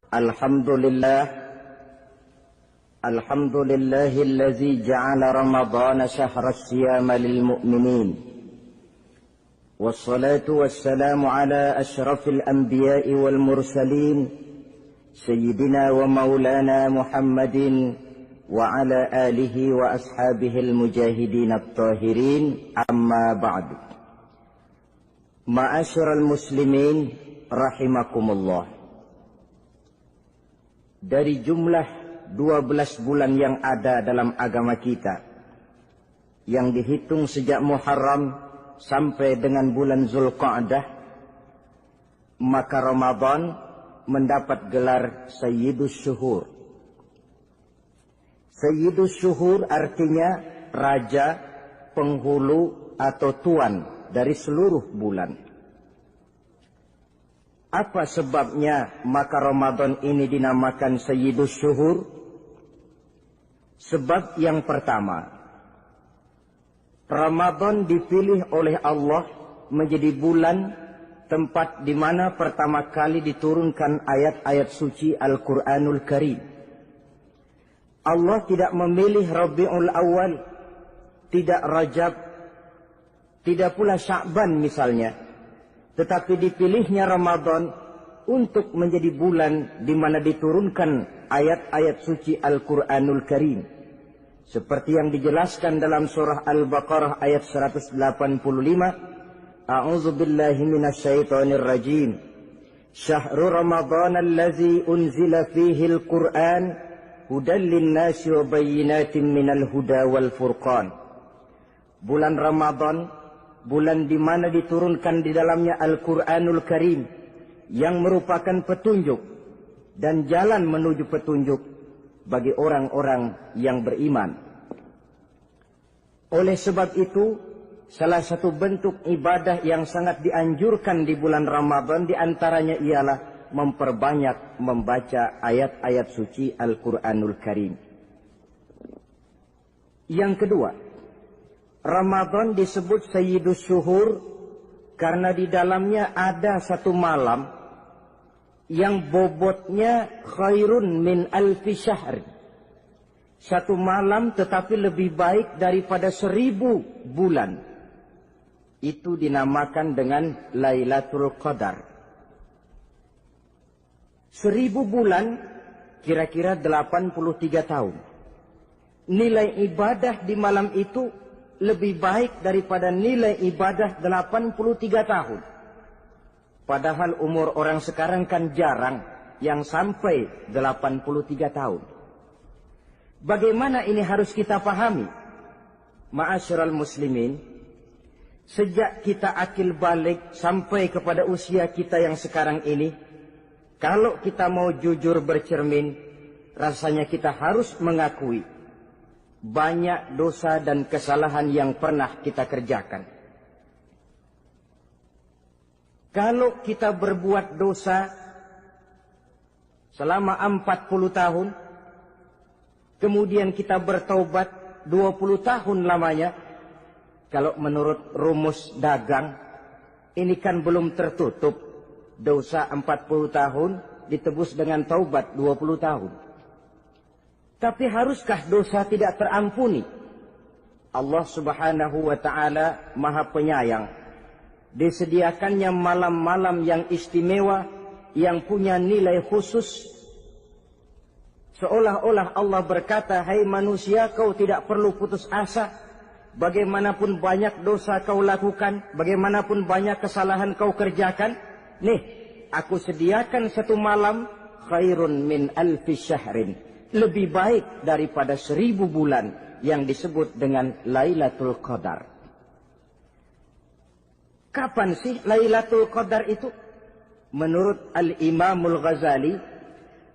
Alhamdulillahi ja'ala Ramadana syahra siyama lil mu'minin. Wassalatu wassalamu ala ashrafil anbiya'i wal mursalin, Sayyidina wa maulana Muhammadin wa ala alihi wa ashabihil mujahidin at-tahirin, amma ba'du. Ma'asyiral muslimin rahimakumullah. Dari jumlah 12 bulan yang ada dalam agama kita, yang dihitung sejak Muharram sampai dengan bulan Zulqa'dah, maka Ramadan mendapat gelar Sayyidus Syuhur. Sayyidus Syuhur artinya raja, penghulu atau tuan dari seluruh bulan. Apa sebabnya maka Ramadan ini dinamakan Sayyidus Syuhur? Sebab yang pertama, Ramadan dipilih oleh Allah menjadi bulan tempat di mana pertama kali diturunkan ayat-ayat suci Al-Quranul Karim. Allah tidak memilih Rabiul Awal, tidak Rajab, tidak pula Sya'ban misalnya. Tetapi dipilihnya Ramadan untuk menjadi bulan di mana diturunkan ayat-ayat suci Al-Quranul Karim. Seperti yang dijelaskan dalam surah Al-Baqarah ayat 185. A'udzu billahi minasyaitonir rajim. Syahrul Ramadan allazi unzila fihi al-Qur'an hudan lin-nasi wa bayyinatin minal huda wal furqan. Bulan Ramadan, bulan di mana diturunkan di dalamnya Al-Quranul Karim, yang merupakan petunjuk dan jalan menuju petunjuk bagi orang-orang yang beriman. Oleh sebab itu, salah satu bentuk ibadah yang sangat dianjurkan di bulan Ramadan diantaranya ialah memperbanyak membaca ayat-ayat suci Al-Quranul Karim. Yang kedua, Ramadan disebut Sayyidus Syuhur karena di dalamnya ada satu malam yang bobotnya khairun min alfi syahr. Satu malam tetapi lebih baik daripada 1000 bulan. Itu dinamakan dengan Lailatul Qadar. 1000 bulan kira-kira 83 tahun. Nilai ibadah di malam itu lebih baik daripada nilai ibadah 83 tahun. Padahal umur orang sekarang kan jarang yang sampai 83 tahun. Bagaimana ini harus kita pahami? Ma'asyiral muslimin, sejak kita akil balik sampai kepada usia kita yang sekarang ini, kalau kita mau jujur bercermin, rasanya kita harus mengakui banyak dosa dan kesalahan yang pernah kita kerjakan. Kalau kita berbuat dosa selama 40 tahun, kemudian kita bertaubat 20 tahun lamanya, kalau menurut rumus dagang, ini kan belum tertutup. Dosa 40 tahun ditebus dengan taubat 20 tahun. Tapi haruskah dosa tidak terampuni? Allah Subhanahu wa ta'ala Maha Penyayang. Disediakannya malam-malam yang istimewa, yang punya nilai khusus. Seolah-olah Allah berkata, hai manusia, kau tidak perlu putus asa. Bagaimanapun banyak dosa kau lakukan, bagaimanapun banyak kesalahan kau kerjakan, nih, aku sediakan satu malam khairun min alfi syahrin. Lebih baik daripada 1000 bulan yang disebut dengan Lailatul Qadar. Kapan sih Lailatul Qadar itu? Menurut Al-Imamul Ghazali,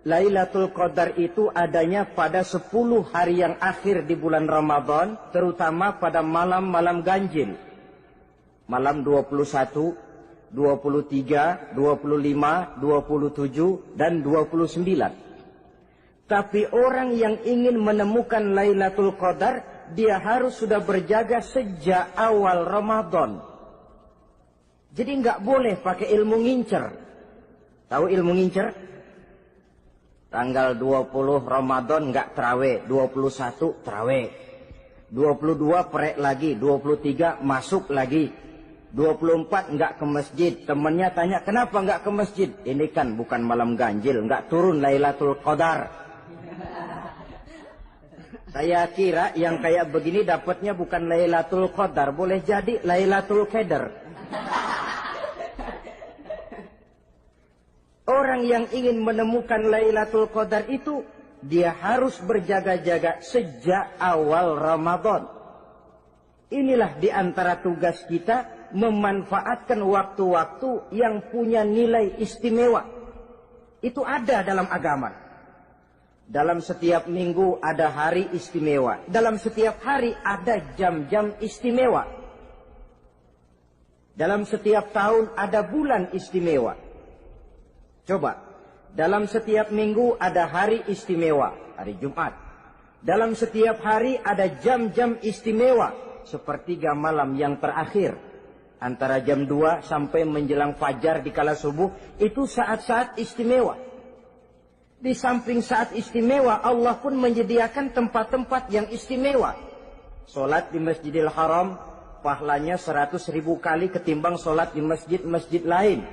Lailatul Qadar itu adanya pada 10 hari yang akhir di bulan Ramadan, terutama pada malam-malam ganjil. Malam 21, 23, 25, 27, dan 29. Tapi orang yang ingin menemukan Lailatul Qadar, dia harus sudah berjaga sejak awal Ramadan. Jadi nggak boleh pakai ilmu ngincer. Tahu ilmu ngincer? Tanggal 20 Ramadan nggak terawih, 21 terawih. 22 perek lagi, 23 masuk lagi. 24 nggak ke masjid. Temennya tanya, kenapa nggak ke masjid? Ini kan bukan malam ganjil, nggak turun Lailatul Qadar. Saya kira yang kayak begini dapatnya bukan Lailatul Qadar, boleh jadi Lailatul Qadar. Orang yang ingin menemukan Lailatul Qadar itu, dia harus berjaga-jaga sejak awal Ramadan. Inilah di antara tugas kita, memanfaatkan waktu-waktu yang punya nilai istimewa. Itu ada dalam agama. Dalam setiap minggu ada hari istimewa. Dalam setiap hari ada jam-jam istimewa. Dalam setiap tahun ada bulan istimewa. Coba, dalam setiap minggu ada hari istimewa, hari Jumat. Dalam setiap hari ada jam-jam istimewa, sepertiga malam yang terakhir. Antara jam 2 sampai menjelang fajar di kala subuh, itu saat-saat istimewa. Di samping saat istimewa, Allah pun menyediakan tempat-tempat yang istimewa. Solat di Masjidil Haram, pahalanya 100.000 kali ketimbang solat di masjid-masjid lain.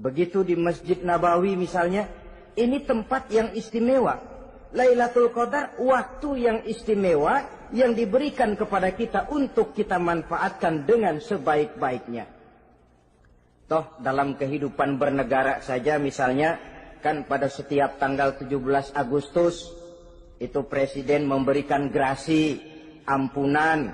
Begitu di Masjid Nabawi misalnya, ini tempat yang istimewa. Lailatul Qadar, waktu yang istimewa yang diberikan kepada kita untuk kita manfaatkan dengan sebaik-baiknya. Toh dalam kehidupan bernegara saja misalnya, kan pada setiap tanggal 17 Agustus, itu Presiden memberikan grasi, ampunan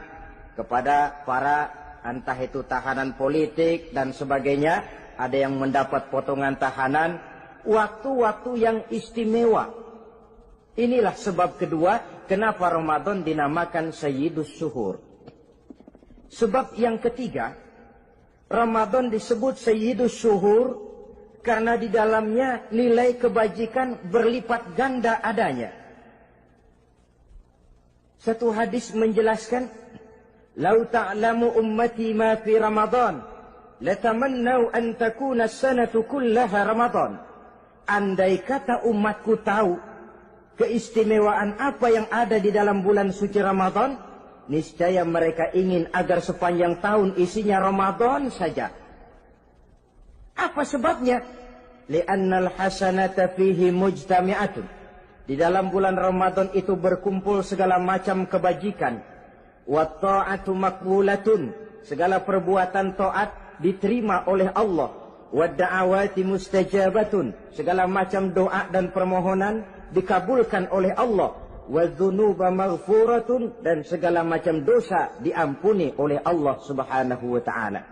kepada para entah itu tahanan politik dan sebagainya. Ada yang mendapat potongan tahanan, waktu-waktu yang istimewa. Inilah sebab kedua, kenapa Ramadan dinamakan Sayyidus Syuhur. Sebab yang ketiga, Ramadan disebut Sayyidus Syuhur karena di dalamnya nilai kebajikan berlipat ganda adanya. Satu hadis menjelaskan, "Lau ta'lamu ummati ma fi Ramadan, latamannau an takuna as-sanatu kullaha Ramadan." Andai kata umatku tahu keistimewaan apa yang ada di dalam bulan suci Ramadan, niscaya mereka ingin agar sepanjang tahun isinya Ramadan saja. Apa sebabnya? Li'annal hasanata fihi mujtami'atun. Di dalam bulan Ramadan itu berkumpul segala macam kebajikan. Wa ta'atu maqbulatun. Segala perbuatan taat diterima oleh Allah. Wa da'awati mustajabatun. Segala macam doa dan permohonan dikabulkan oleh Allah. Wa dzunuba maghfuratun. Dan segala macam dosa diampuni oleh Allah Subhanahu wa ta'ala.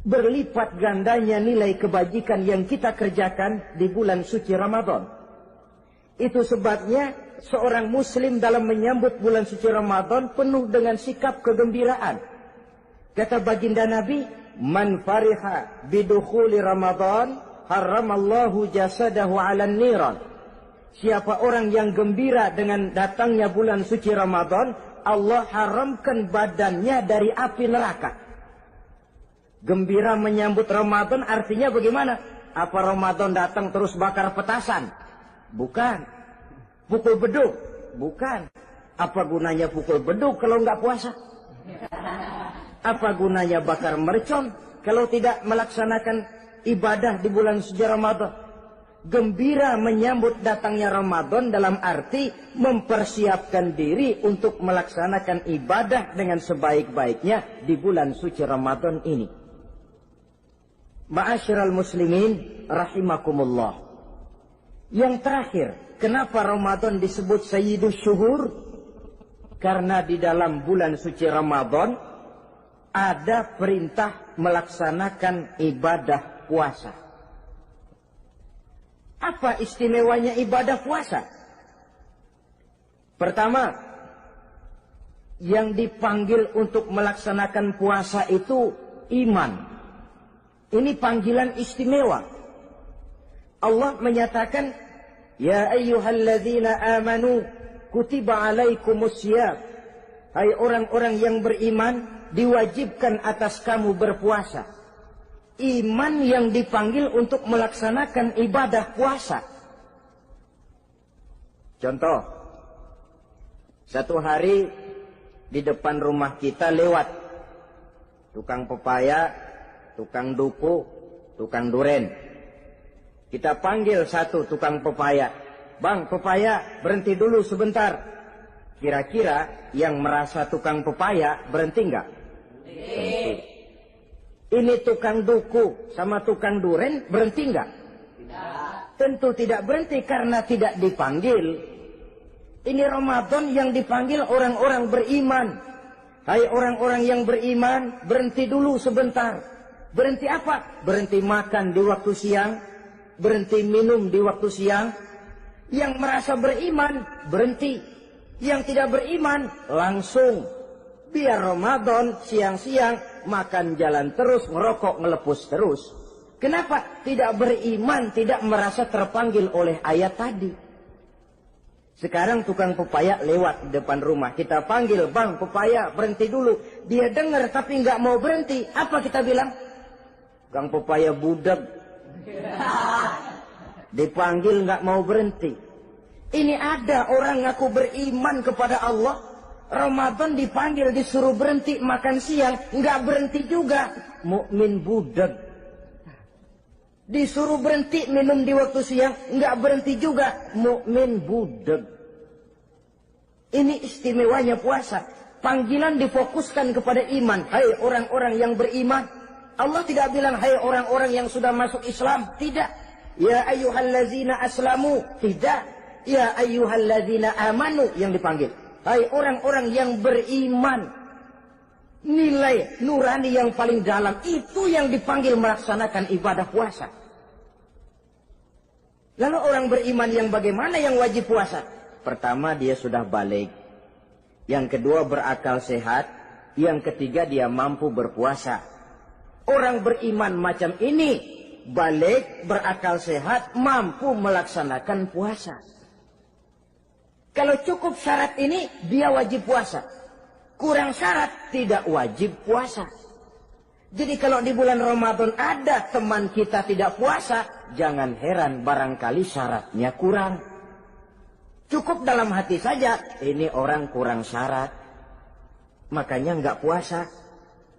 Berlipat gandanya nilai kebajikan yang kita kerjakan di bulan suci Ramadan. Itu sebabnya seorang muslim dalam menyambut bulan suci Ramadan penuh dengan sikap kegembiraan. Kata baginda Nabi, "Man fariha bidukhuli Ramadan, haramallahu jasadahu 'alan niran." Siapa orang yang gembira dengan datangnya bulan suci Ramadan, Allah haramkan badannya dari api neraka. Gembira menyambut Ramadan artinya bagaimana? Apa Ramadan datang terus bakar petasan? Bukan. Pukul beduk? Bukan. Apa gunanya pukul beduk kalau nggak puasa? Apa gunanya bakar mercon kalau tidak melaksanakan ibadah di bulan suci Ramadan? Gembira menyambut datangnya Ramadan dalam arti mempersiapkan diri untuk melaksanakan ibadah dengan sebaik-baiknya di bulan suci Ramadan ini. Ma'asyiral muslimin rahimakumullah. Yang terakhir, kenapa Ramadan disebut Sayyidus Syuhur? Karena di dalam bulan suci Ramadan ada perintah melaksanakan ibadah puasa. Apa istimewanya ibadah puasa? Pertama, yang dipanggil untuk melaksanakan puasa itu iman. Ini panggilan istimewa. Allah menyatakan, "Ya ayyuhalladzina amanu kutiba alaikumussyam." Hai orang-orang yang beriman, diwajibkan atas kamu berpuasa. Iman yang dipanggil untuk melaksanakan ibadah puasa. Contoh, satu hari di depan rumah kita lewat tukang pepaya, tukang duku, tukang duren. Kita panggil satu tukang pepaya. Bang, pepaya, berhenti dulu sebentar. Kira-kira yang merasa tukang pepaya berhenti enggak? Berhenti. Ini tukang duku sama tukang duren berhenti enggak? Tidak. Tentu tidak berhenti karena tidak dipanggil. Ini Ramadan yang dipanggil orang-orang beriman. Hai orang-orang yang beriman, berhenti dulu sebentar. Berhenti apa? Berhenti makan di waktu siang, berhenti minum di waktu siang. Yang merasa beriman, berhenti. Yang tidak beriman, langsung. Biar Ramadan siang-siang makan jalan terus, ngerokok, ngelepus terus. Kenapa? Tidak beriman, tidak merasa terpanggil oleh ayat tadi. Sekarang tukang pepaya lewat di depan rumah. Kita panggil, bang pepaya berhenti dulu. Dia dengar tapi nggak mau berhenti. Apa kita bilang? Kang pepaya budak. Dipanggil nggak mau berhenti. Ini ada orang ngaku beriman kepada Allah. Ramadan dipanggil disuruh berhenti makan siang, nggak berhenti juga. Mukmin budak. Disuruh berhenti minum di waktu siang, nggak berhenti juga. Mukmin budak. Ini istimewanya puasa. Panggilan difokuskan kepada iman. Hai orang-orang yang beriman. Allah tidak bilang hai orang-orang yang sudah masuk Islam. Tidak. Ya ayyuhallazina aslamu. Tidak. Ya ayyuhallazina amanu yang dipanggil. Hai orang-orang yang beriman. Nilai nurani yang paling dalam itu yang dipanggil melaksanakan ibadah puasa. Lalu orang beriman yang bagaimana yang wajib puasa? Pertama dia sudah balik. Yang kedua berakal sehat. Yang ketiga dia mampu berpuasa. Orang beriman macam ini balik, berakal sehat, mampu melaksanakan puasa. Kalau cukup syarat ini, dia wajib puasa. Kurang syarat, tidak wajib puasa. Jadi kalau di bulan Ramadan ada teman kita tidak puasa, jangan heran barangkali syaratnya kurang. Cukup dalam hati saja, ini orang kurang syarat. Makanya nggak puasa.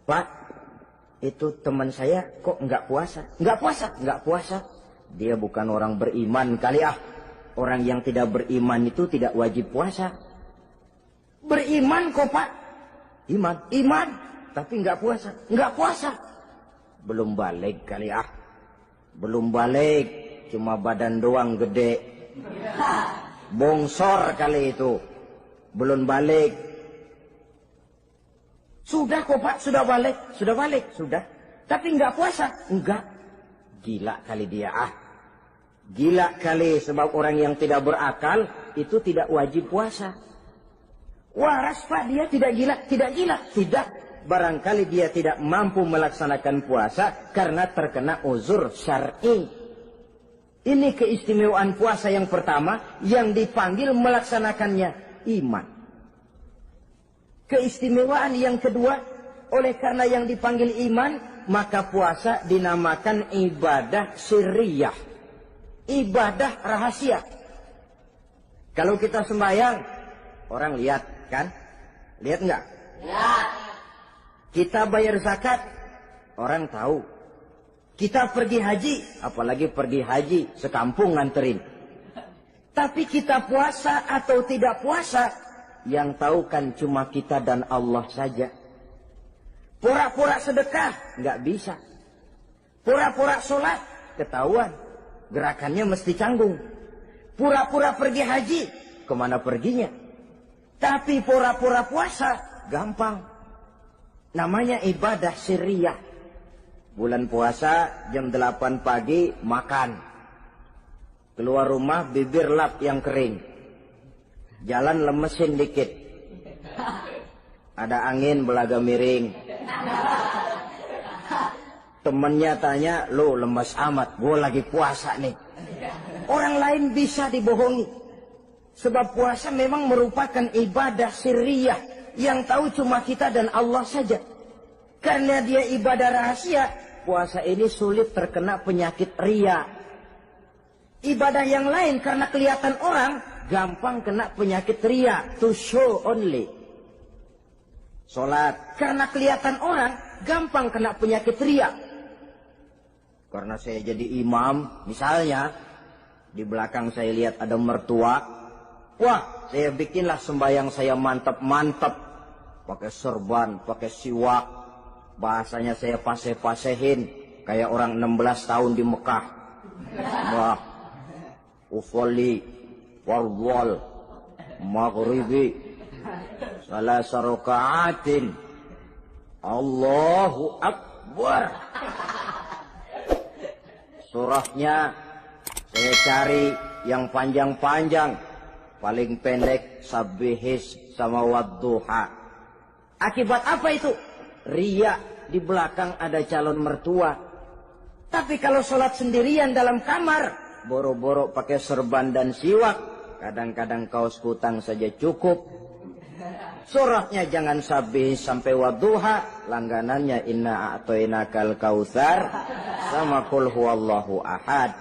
Pak, itu teman saya kok nggak puasa? Nggak puasa, nggak puasa. Dia bukan orang beriman kali ah. Orang yang tidak beriman itu tidak wajib puasa. Beriman kok pak? Iman. Tapi nggak puasa. Nggak puasa. Belum balik kali ah. Belum balik. Cuma badan doang gede. Bongsor kali itu. Belum balik. Sudah kok pak, sudah balik. Sudah balik, sudah. Tapi nggak puasa. Enggak. Gila kali dia ah. Gila kali sebab orang yang tidak berakal itu tidak wajib puasa. Waras pak dia tidak gila, tidak gila, tidak. Barangkali dia tidak mampu melaksanakan puasa karena terkena uzur syar'i. Ini keistimewaan puasa yang pertama yang dipanggil melaksanakannya iman. Keistimewaan yang kedua, oleh karena yang dipanggil iman, maka puasa dinamakan ibadah sirriyah. Ibadah rahasia. Kalau kita sembahyang, orang lihat kan? Lihat nggak? Lihat. Kita bayar zakat, orang tahu. Kita pergi haji, apalagi pergi haji, sekampung nganterin. Tapi kita puasa atau tidak puasa, yang tahu kan cuma kita dan Allah saja. Pura-pura sedekah, nggak bisa. Pura-pura sholat, ketahuan. Gerakannya mesti canggung. Pura-pura pergi haji, kemana perginya? Tapi pura-pura puasa, gampang. Namanya ibadah sirriyah. Bulan puasa, jam 8 pagi, makan. Keluar rumah, bibir lap yang kering. Jalan lemesin dikit. Ada angin, belaga miring. Temennya tanya, lo lemes amat, gue lagi puasa nih. Orang lain bisa dibohongi. Sebab puasa memang merupakan ibadah sirriyah. Yang tahu cuma kita dan Allah saja. Karena dia ibadah rahasia, puasa ini sulit terkena penyakit ria. Ibadah yang lain karena kelihatan orang gampang kena penyakit ria, to show only. Sholat karena kelihatan orang gampang kena penyakit ria. Karena saya jadi imam, misalnya di belakang saya lihat ada mertua, wah saya bikinlah sembahyang saya mantap-mantap, pakai serban, pakai siwak, bahasanya saya paseh-pasehin kayak orang 16 tahun di Mekah. Wah, ufolli warwal maghribi salah sarokaatin Allahu Akbar. Surahnya saya cari yang panjang-panjang, paling pendek sabbihis sama wadduha. Akibat apa itu? Ria, di belakang ada calon mertua. Tapi kalau sholat sendirian dalam kamar, boro-boro pakai serban dan siwak, kadang-kadang kaos kutang saja cukup. Surahnya jangan sabbihis sampai wadduha, langganannya inna a'toinakal kautsar sama qul huwallahu ahad.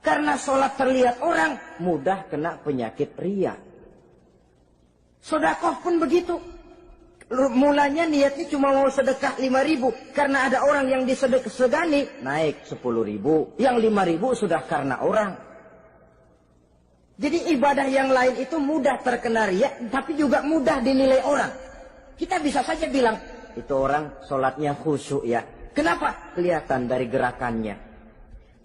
Karena sholat terlihat orang, mudah kena penyakit ria. Sedekah pun begitu. Mulanya niatnya cuma mau sedekah 5.000. Karena ada orang yang disedekahani, naik 10.000. Yang 5.000 sudah karena orang. Jadi ibadah yang lain itu mudah terkena ria, tapi juga mudah dinilai orang. Kita bisa saja bilang, itu orang sholatnya khusyuk ya. Kenapa? Kelihatan dari gerakannya.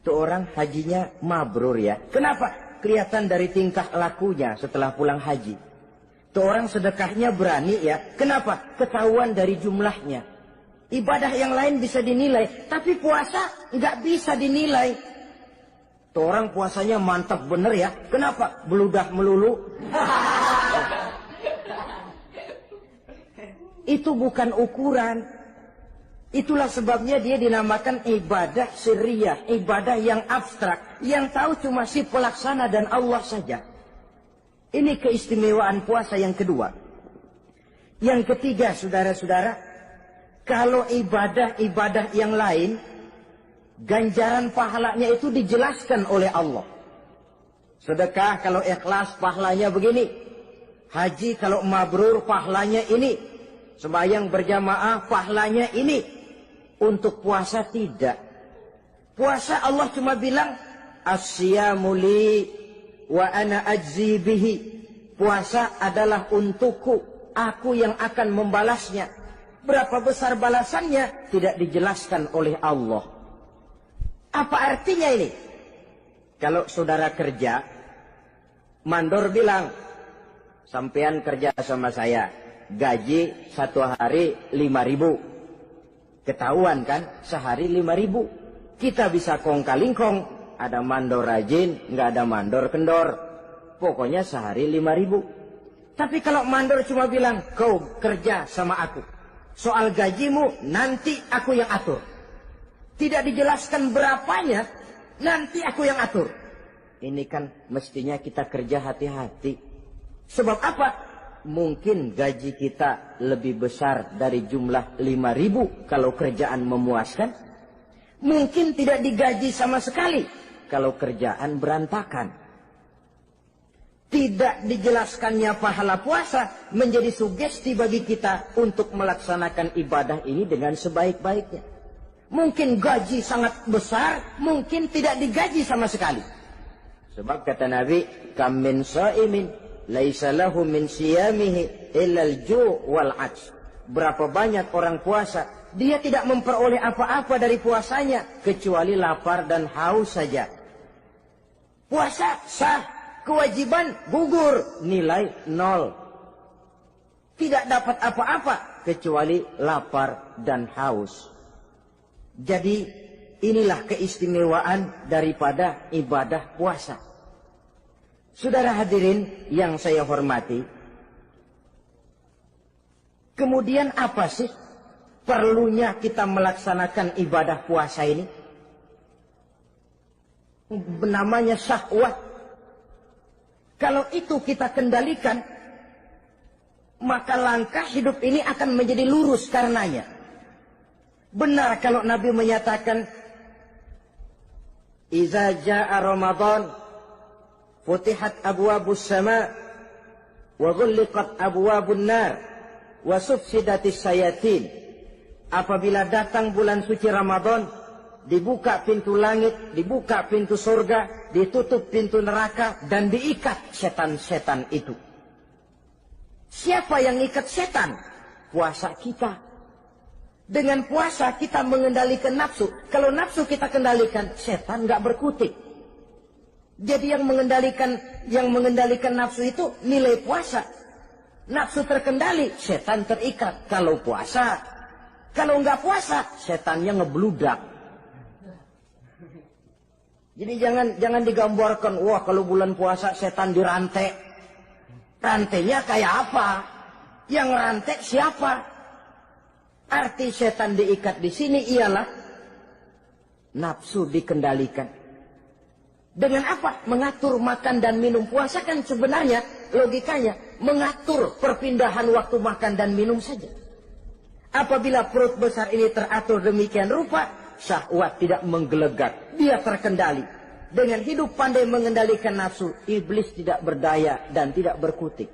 Itu orang hajinya mabrur ya. Kenapa? Kelihatan dari tingkah lakunya setelah pulang haji. Itu orang sedekahnya berani ya. Kenapa? Ketahuan dari jumlahnya. Ibadah yang lain bisa dinilai, tapi puasa nggak bisa dinilai. Tuh orang puasanya mantap bener ya. Kenapa? Beludah melulu. Itu bukan ukuran. Itulah sebabnya dia dinamakan ibadah sirriyah. Ibadah yang abstrak. Yang tahu cuma si pelaksana dan Allah saja. Ini keistimewaan puasa yang kedua. Yang ketiga, saudara-saudara. Kalau ibadah-ibadah yang lain, ganjaran pahalanya itu dijelaskan oleh Allah. Sedekah kalau ikhlas pahalanya begini. Haji kalau mabrur pahalanya ini. Sembahyang berjamaah pahalanya ini. Untuk puasa tidak. Puasa Allah cuma bilang as-siyamu li wa ana ajzi bihi. Puasa adalah untukku, aku yang akan membalasnya. Berapa besar balasannya tidak dijelaskan oleh Allah. Apa artinya ini? Kalau saudara kerja, mandor bilang, sampean kerja sama saya, gaji 1 hari 5.000. Ketahuan kan, sehari 5.000. Kita bisa kong-kalingkong, ada mandor rajin, nggak ada mandor kendor. Pokoknya sehari 5.000. Tapi kalau mandor cuma bilang, kau kerja sama aku, soal gajimu nanti aku yang atur. Tidak dijelaskan berapanya, nanti aku yang atur. Ini kan mestinya kita kerja hati-hati. Sebab apa? Mungkin gaji kita lebih besar dari jumlah 5.000 kalau kerjaan memuaskan. Mungkin tidak digaji sama sekali kalau kerjaan berantakan. Tidak dijelaskannya pahala puasa menjadi sugesti bagi kita untuk melaksanakan ibadah ini dengan sebaik-baiknya. Mungkin gaji sangat besar, mungkin tidak digaji sama sekali. Sebab kata Nabi, kam min shaimin laisa lahu min siyamihi illa al-ju' wal 'atsh. Berapa banyak orang puasa, dia tidak memperoleh apa-apa dari puasanya kecuali lapar dan haus saja. Puasa sah, kewajiban gugur, nilai 0. Tidak dapat apa-apa kecuali lapar dan haus. Jadi inilah keistimewaan daripada ibadah puasa. Saudara hadirin yang saya hormati, kemudian apa sih perlunya kita melaksanakan ibadah puasa ini? Namanya syahwat. Kalau itu kita kendalikan, maka langkah hidup ini akan menjadi lurus karenanya. Benar kalau Nabi menyatakan, "Iza ja'a Ramadan, futihat abwabus sama, wa ghulliqat abwabun nar, wa sufsidatis sayatin." Apabila datang bulan suci Ramadan, dibuka pintu langit, dibuka pintu surga, ditutup pintu neraka, dan diikat setan-setan itu. Siapa yang ikat setan? Puasa kita. Dengan puasa kita mengendalikan nafsu. Kalau nafsu kita kendalikan, setan nggak berkutik. Jadi yang mengendalikan nafsu itu nilai puasa. Nafsu terkendali, setan terikat. Kalau puasa, kalau nggak puasa, setannya ngebludak. Jadi jangan digambarkan, wah kalau bulan puasa setan dirantai. Rantainya kayak apa? Yang rantai siapa? Arti setan diikat di sini ialah nafsu dikendalikan. Dengan apa? Mengatur makan dan minum. Puasa kan sebenarnya logikanya mengatur perpindahan waktu makan dan minum saja. Apabila perut besar ini teratur demikian rupa, syahwat tidak menggelegak, dia terkendali. Dengan hidup pandai mengendalikan nafsu, iblis tidak berdaya dan tidak berkutik.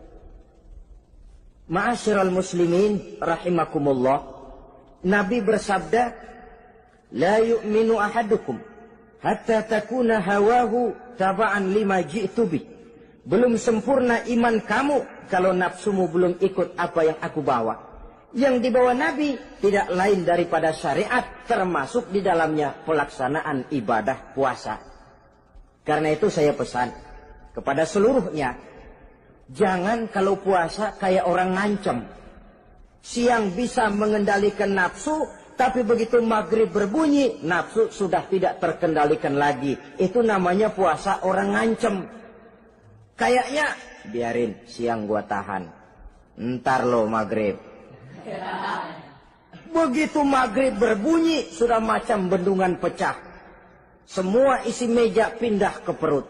Ma'asyiral muslimin rahimakumullah, Nabi bersabda, "La yu'minu ahadukum hatta takuna hawahu taba'an lima ji'tu bih." Belum sempurna iman kamu kalau nafsumu belum ikut apa yang aku bawa. Yang dibawa Nabi tidak lain daripada syariat, termasuk di dalamnya pelaksanaan ibadah puasa. Karena itu saya pesan kepada seluruhnya, jangan kalau puasa kayak orang ngancem. Siang bisa mengendalikan nafsu, tapi begitu maghrib berbunyi, nafsu sudah tidak terkendalikan lagi. Itu namanya puasa orang ngancem. Kayaknya, biarin siang gua tahan, ntar lo maghrib. Begitu maghrib berbunyi, sudah macam bendungan pecah. Semua isi meja pindah ke perut.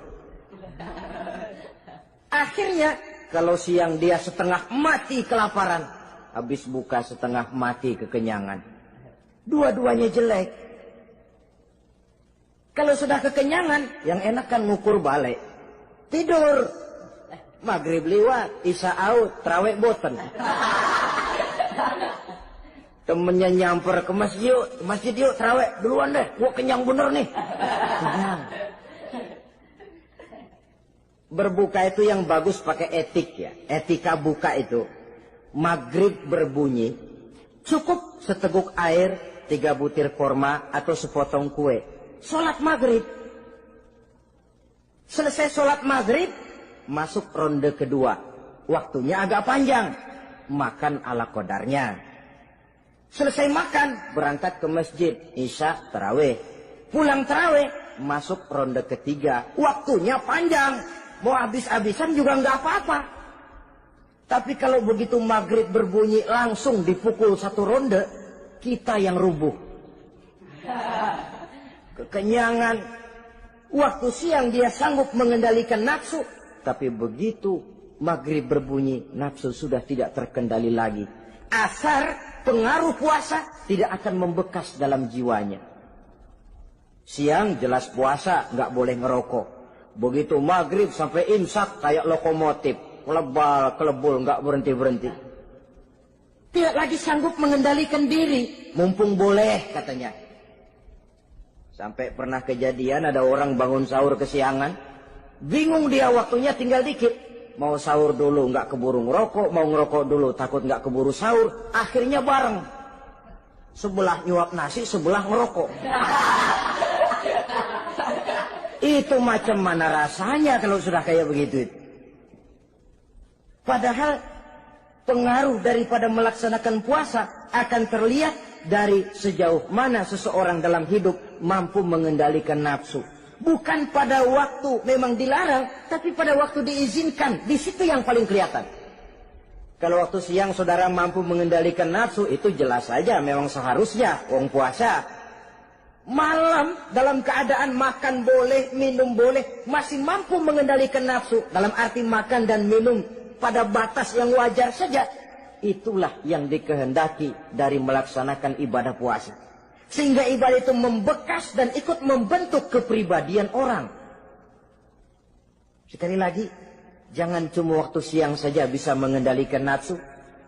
Akhirnya, kalau siang dia setengah mati kelaparan, habis buka setengah mati kekenyangan. Dua-duanya jelek. Kalau sudah kekenyangan, yang enak kan ngukur balik. Tidur. Maghrib liwat, isya out, terawih boten. Temennya nyamper ke masjid yuk terawih duluan deh, gua kenyang bener nih. Kenyang. Berbuka itu yang bagus pakai etik ya. Etika buka itu. Maghrib berbunyi, cukup seteguk air, 3 butir korma atau sepotong kue. Sholat maghrib. Selesai sholat maghrib, masuk ronde kedua. Waktunya agak panjang. Makan ala qadarnya. Selesai makan, berangkat ke masjid, isya, tarawih. Pulang tarawih, masuk ronde ketiga. Waktunya panjang. Mau habis-habisan juga nggak apa-apa. Tapi kalau begitu maghrib berbunyi langsung dipukul 1 ronde, kita yang rubuh. Kekenyangan. Waktu siang dia sanggup mengendalikan nafsu. Tapi begitu maghrib berbunyi, nafsu sudah tidak terkendali lagi. Asar pengaruh puasa tidak akan membekas dalam jiwanya. Siang jelas puasa, nggak boleh ngerokok. Begitu maghrib sampai imsak kayak lokomotif. Kelebul, nggak berhenti-berhenti. Tidak lagi sanggup mengendalikan diri. Mumpung boleh, katanya. Sampai pernah kejadian ada orang bangun sahur kesiangan. Bingung dia, waktunya tinggal dikit. Mau sahur dulu, nggak keburu ngerokok. Mau ngerokok dulu, takut nggak keburu sahur. Akhirnya bareng. Sebelah nyuap nasi, sebelah ngerokok. Itu macam mana rasanya kalau sudah kayak begitu. Padahal pengaruh daripada melaksanakan puasa akan terlihat dari sejauh mana seseorang dalam hidup mampu mengendalikan nafsu. Bukan pada waktu memang dilarang, tapi pada waktu diizinkan. Di situ yang paling kelihatan. Kalau waktu siang saudara mampu mengendalikan nafsu, itu jelas saja memang seharusnya wong puasa. Malam dalam keadaan makan boleh, minum boleh, masih mampu mengendalikan nafsu. Dalam arti makan dan minum pada batas yang wajar saja. Itulah yang dikehendaki dari melaksanakan ibadah puasa. Sehingga ibadah itu membekas dan ikut membentuk kepribadian orang. Sekali lagi, jangan cuma waktu siang saja bisa mengendalikan nafsu.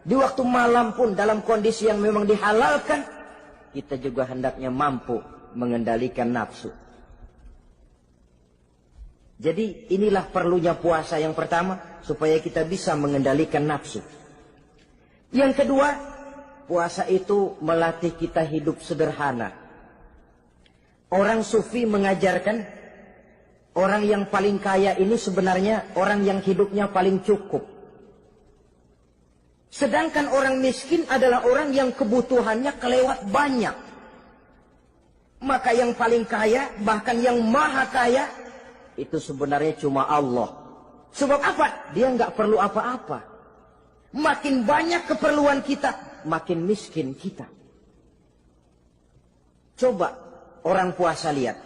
Di waktu malam pun dalam kondisi yang memang dihalalkan, kita juga hendaknya mampu mengendalikan nafsu. Jadi inilah perlunya puasa yang pertama, supaya kita bisa mengendalikan nafsu. Yang kedua, puasa itu melatih kita hidup sederhana. Orang sufi mengajarkan, orang yang paling kaya ini sebenarnya orang yang hidupnya paling cukup. Sedangkan orang miskin adalah orang yang kebutuhannya kelewat banyak. Maka yang paling kaya, bahkan yang maha kaya, itu sebenarnya cuma Allah. Sebab apa? Dia nggak perlu apa-apa. Makin banyak keperluan kita, makin miskin kita. Coba orang puasa lihat.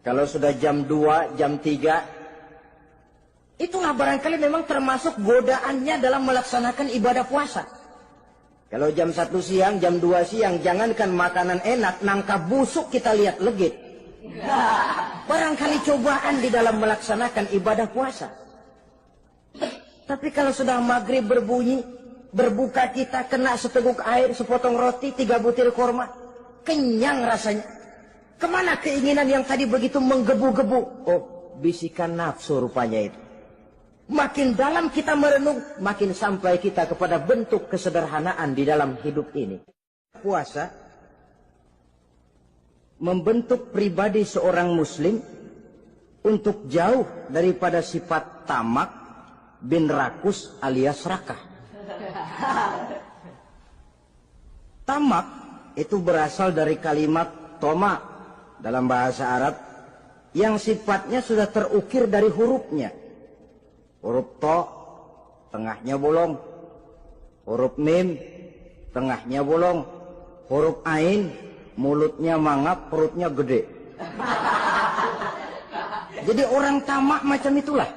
Kalau sudah jam 2, jam 3, itulah barangkali memang termasuk godaannya dalam melaksanakan ibadah puasa. Kalau jam 1 siang, jam 2 siang, jangankan makanan enak, nangka busuk kita lihat legit. Barangkali cobaan di dalam melaksanakan ibadah puasa. Tapi kalau sudah maghrib berbunyi, berbuka kita kena seteguk air, sepotong roti, 3 butir korma, kenyang rasanya. Kemana keinginan yang tadi begitu menggebu-gebu? Oh, bisikan nafsu rupanya itu. Makin dalam kita merenung, makin sampai kita kepada bentuk kesederhanaan di dalam hidup ini. Puasa membentuk pribadi seorang muslim untuk jauh daripada sifat tamak bin rakus alias rakah. Tamak itu berasal dari kalimat toma dalam bahasa Arab yang sifatnya sudah terukir dari hurufnya. Huruf to, tengahnya bolong. Huruf mim, tengahnya bolong. Huruf ain, mulutnya mangap, perutnya gede. Jadi orang tamak macam itulah.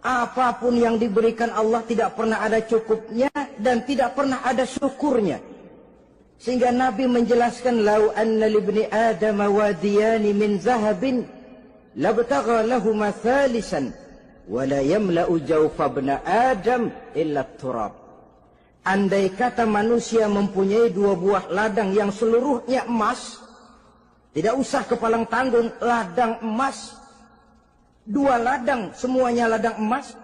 Apapun yang diberikan Allah tidak pernah ada cukupnya dan tidak pernah ada syukurnya. Sehingga Nabi menjelaskan, lau anna libni Adam wadiyani min zahabin labtagha lahuma thalisan wala yamla'u jawfa ibna Adam illa turab. Andai kata manusia mempunyai 2 buah ladang yang seluruhnya emas, tidak usah kepalang tanggung, ladang emas, 2 ladang semuanya ladang emas,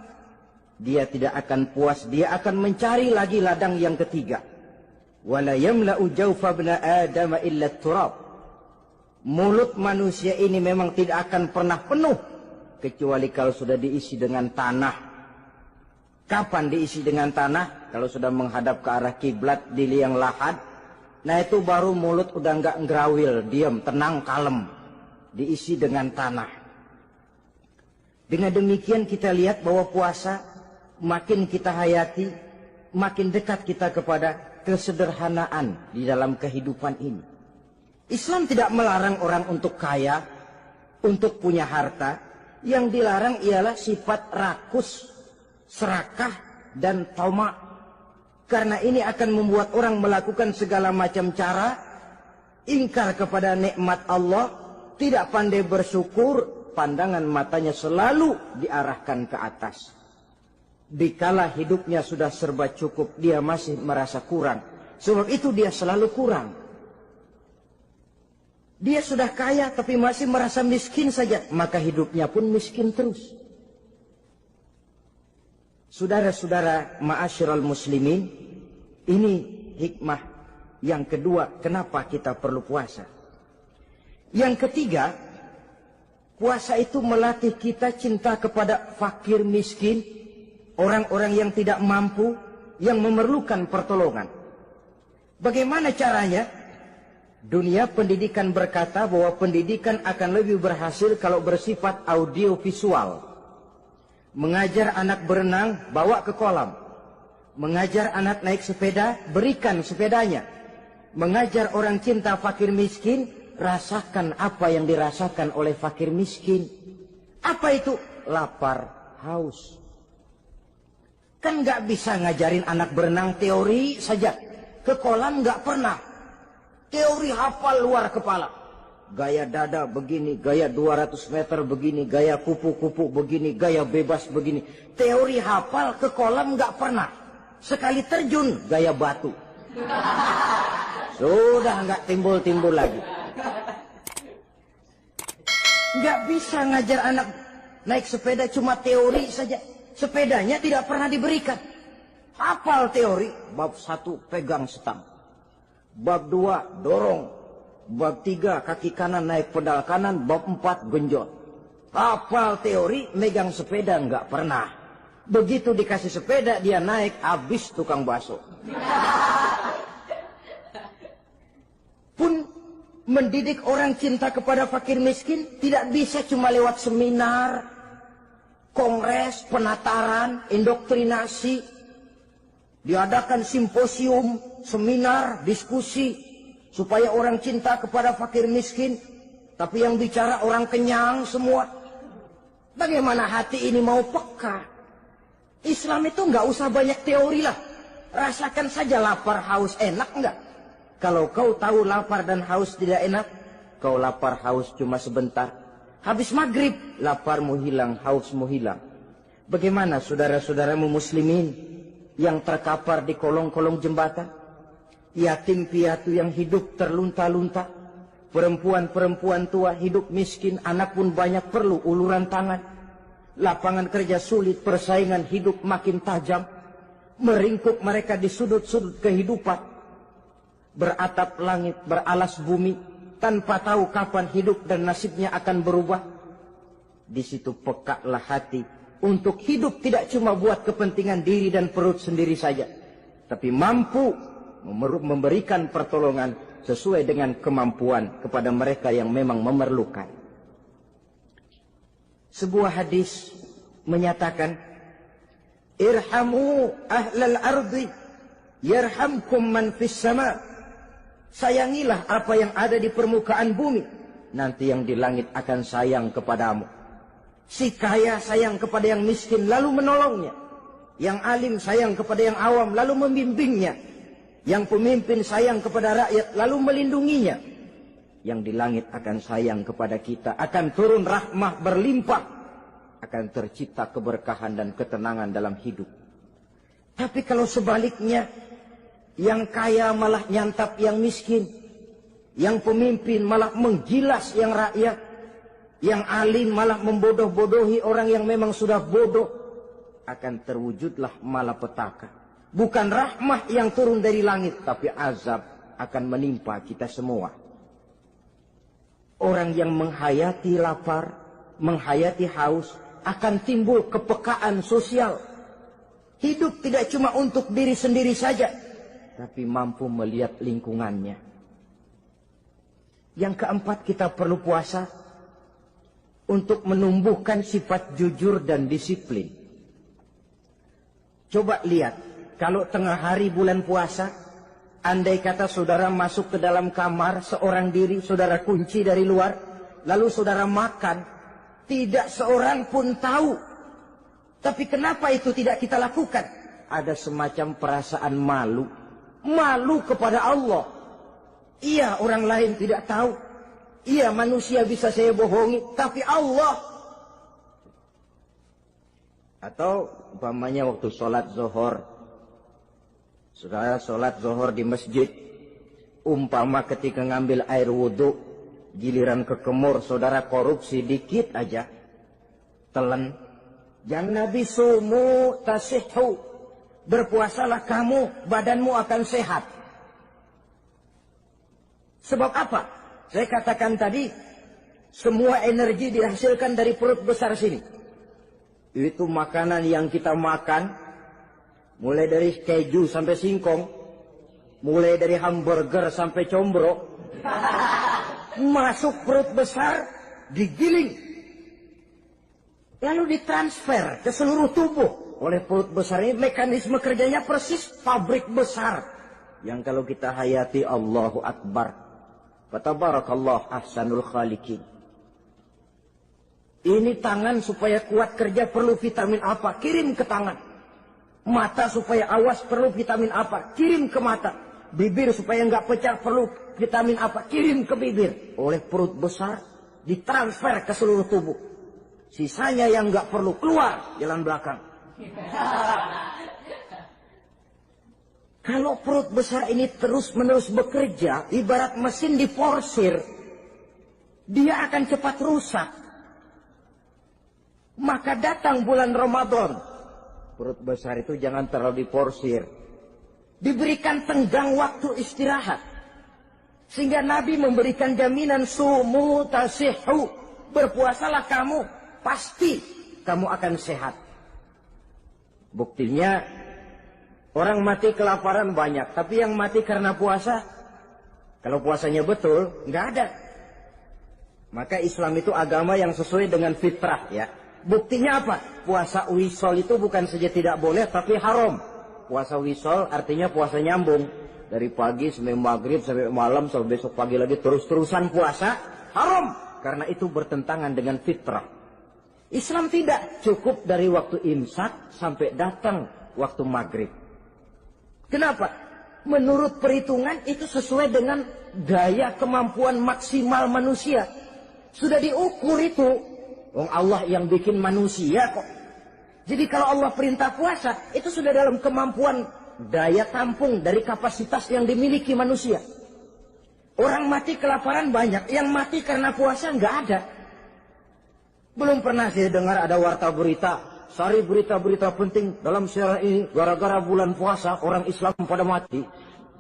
dia tidak akan puas, dia akan mencari lagi ladang yang ketiga. Wala yamla'u jawfa ibna Adam illa turab. Mulut manusia ini memang tidak akan pernah penuh kecuali kalau sudah diisi dengan tanah. Kapan diisi dengan tanah? Kalau sudah menghadap ke arah kiblat di liang lahat, nah itu baru mulut udah nggak ngerawil, diam, tenang, kalem, diisi dengan tanah. Dengan demikian kita lihat bahwa puasa makin kita hayati, makin dekat kita kepada kesederhanaan di dalam kehidupan ini. Islam tidak melarang orang untuk kaya, untuk punya harta. Yang dilarang ialah sifat rakus, serakah, dan tamak. Karena ini akan membuat orang melakukan segala macam cara, ingkar kepada nikmat Allah, tidak pandai bersyukur, pandangan matanya selalu diarahkan ke atas. Dikala hidupnya sudah serba cukup, dia masih merasa kurang. Sebab itu dia selalu kurang. Dia sudah kaya tapi masih merasa miskin saja, maka hidupnya pun miskin terus. Saudara-saudara ma'asyiral muslimin, ini hikmah yang kedua kenapa kita perlu puasa. Yang ketiga, puasa itu melatih kita cinta kepada fakir miskin, orang-orang yang tidak mampu, yang memerlukan pertolongan. Bagaimana caranya? Dunia pendidikan berkata bahwa pendidikan akan lebih berhasil kalau bersifat audiovisual. Mengajar anak berenang, bawa ke kolam. Mengajar anak naik sepeda, berikan sepedanya. Mengajar orang cinta fakir miskin, rasakan apa yang dirasakan oleh fakir miskin. Apa itu? Lapar, haus. Kan nggak bisa ngajarin anak berenang teori saja. Ke kolam nggak pernah. Teori hafal luar kepala. Gaya dada begini, gaya 200 meter begini, gaya kupu-kupu begini, gaya bebas begini. Teori hafal ke kolam nggak pernah. Sekali terjun gaya batu. Sudah nggak timbul-timbul lagi. Nggak bisa ngajar anak naik sepeda cuma teori saja. Sepedanya tidak pernah diberikan. Hafal teori. Bab 1 pegang stang. Bab 2 dorong. Bab 3 kaki kanan naik pedal kanan. Bab 4 genjot. Hafal teori, megang sepeda nggak pernah. Begitu dikasih sepeda dia naik, habis tukang bakso. Pun mendidik orang cinta kepada fakir miskin tidak bisa cuma lewat seminar, kongres, penataran, indoktrinasi. Diadakan simposium, seminar, diskusi supaya orang cinta kepada fakir miskin, tapi yang bicara orang kenyang semua. Bagaimana hati ini mau peka? Islam itu nggak usah banyak teori lah. Rasakan saja lapar, haus, enak nggak? Kalau kau tahu lapar dan haus tidak enak, kau lapar haus cuma sebentar. Habis maghrib, laparmu hilang, hausmu hilang. Bagaimana saudara-saudaramu muslimin yang terkapar di kolong-kolong jembatan? Yatim piatu yang hidup terlunta-lunta. Perempuan-perempuan tua hidup miskin, anak pun banyak perlu uluran tangan. Lapangan kerja sulit, persaingan hidup makin tajam. Meringkuk mereka di sudut-sudut kehidupan. Beratap langit, beralas bumi, tanpa tahu kapan hidup dan nasibnya akan berubah. Di situ pekaklah hati untuk hidup tidak cuma buat kepentingan diri dan perut sendiri saja, tapi mampu memberikan pertolongan sesuai dengan kemampuan kepada mereka yang memang memerlukan. Sebuah hadis menyatakan, irhamu ahlal ardi yarhamkum man fis sama. Sayangilah apa yang ada di permukaan bumi, nanti yang di langit akan sayang kepadamu. Si kaya sayang kepada yang miskin lalu menolongnya. Yang alim sayang kepada yang awam lalu membimbingnya. Yang pemimpin sayang kepada rakyat lalu melindunginya. Yang di langit akan sayang kepada kita, akan turun rahmah berlimpah, akan tercipta keberkahan dan ketenangan dalam hidup. Tapi kalau sebaliknya, yang kaya malah nyantap yang miskin, yang pemimpin malah menggilas yang rakyat, yang alim malah membodoh-bodohi orang yang memang sudah bodoh, akan terwujudlah malapetaka. Bukan rahmah yang turun dari langit, tapi azab akan menimpa kita semua. Orang yang menghayati lapar, menghayati haus, akan timbul kepekaan sosial. Hidup tidak cuma untuk diri sendiri saja, tapi mampu melihat lingkungannya. Yang keempat, kita perlu puasa untuk menumbuhkan sifat jujur dan disiplin. Coba lihat, kalau tengah hari bulan puasa, andai kata saudara masuk ke dalam kamar seorang diri, saudara kunci dari luar, lalu saudara makan, tidak seorang pun tahu. Tapi kenapa itu tidak kita lakukan? Ada semacam perasaan malu. Malu kepada Allah. Iya, orang lain tidak tahu. Iya, manusia bisa saya bohongi, tapi Allah. Atau umpamanya waktu sholat zuhur, saudara sholat zuhur di masjid, umpama ketika ngambil air wudhu, giliran ke kemur, saudara korupsi dikit aja, telan. Yang Nabi sumu tasihhu, berpuasalah kamu, badanmu akan sehat. Sebab apa? Saya katakan tadi, semua energi dihasilkan dari perut besar sini. Itu makanan yang kita makan, mulai dari keju sampai singkong, mulai dari hamburger sampai combro, masuk perut besar, digiling, lalu ditransfer ke seluruh tubuh oleh perut besar ini. Mekanisme kerjanya persis pabrik besar yang kalau kita hayati, Allahu Akbar, fatabarakallah ahsanul khaliqin. Ini tangan supaya kuat kerja perlu vitamin apa? Kirim ke tangan. Mata supaya awas perlu vitamin apa? Kirim ke mata. Bibir supaya nggak pecah perlu vitamin apa? Kirim ke bibir. Oleh perut besar ditransfer ke seluruh tubuh. Sisanya yang nggak perlu keluar jalan belakang. Kalau perut besar ini terus-menerus bekerja, ibarat mesin diforsir, dia akan cepat rusak. Maka datang bulan Ramadan, perut besar itu jangan terlalu diforsir. Diberikan tenggang waktu istirahat. Sehingga Nabi memberikan jaminan sumu tasihhu. Berpuasalah kamu, pasti kamu akan sehat. Buktinya orang mati kelaparan banyak, tapi yang mati karena puasa, kalau puasanya betul, nggak ada. Maka Islam itu agama yang sesuai dengan fitrah ya. Buktinya apa? Puasa wisol itu bukan saja tidak boleh, tapi haram. Puasa wisol artinya puasa nyambung. Dari pagi sampai maghrib, sampai malam, sampai besok pagi lagi terus-terusan puasa, haram. Karena itu bertentangan dengan fitrah. Islam tidak cukup dari waktu imsak sampai datang waktu maghrib. Kenapa? Menurut perhitungan itu sesuai dengan daya kemampuan maksimal manusia. Sudah diukur itu. Allah yang bikin manusia kok. Jadi kalau Allah perintah puasa, itu sudah dalam kemampuan daya tampung dari kapasitas yang dimiliki manusia. Orang mati kelaparan banyak, yang mati karena puasa nggak ada. Belum pernah saya dengar ada warta berita, sari berita-berita penting dalam sejarah ini, gara-gara bulan puasa orang Islam pada mati.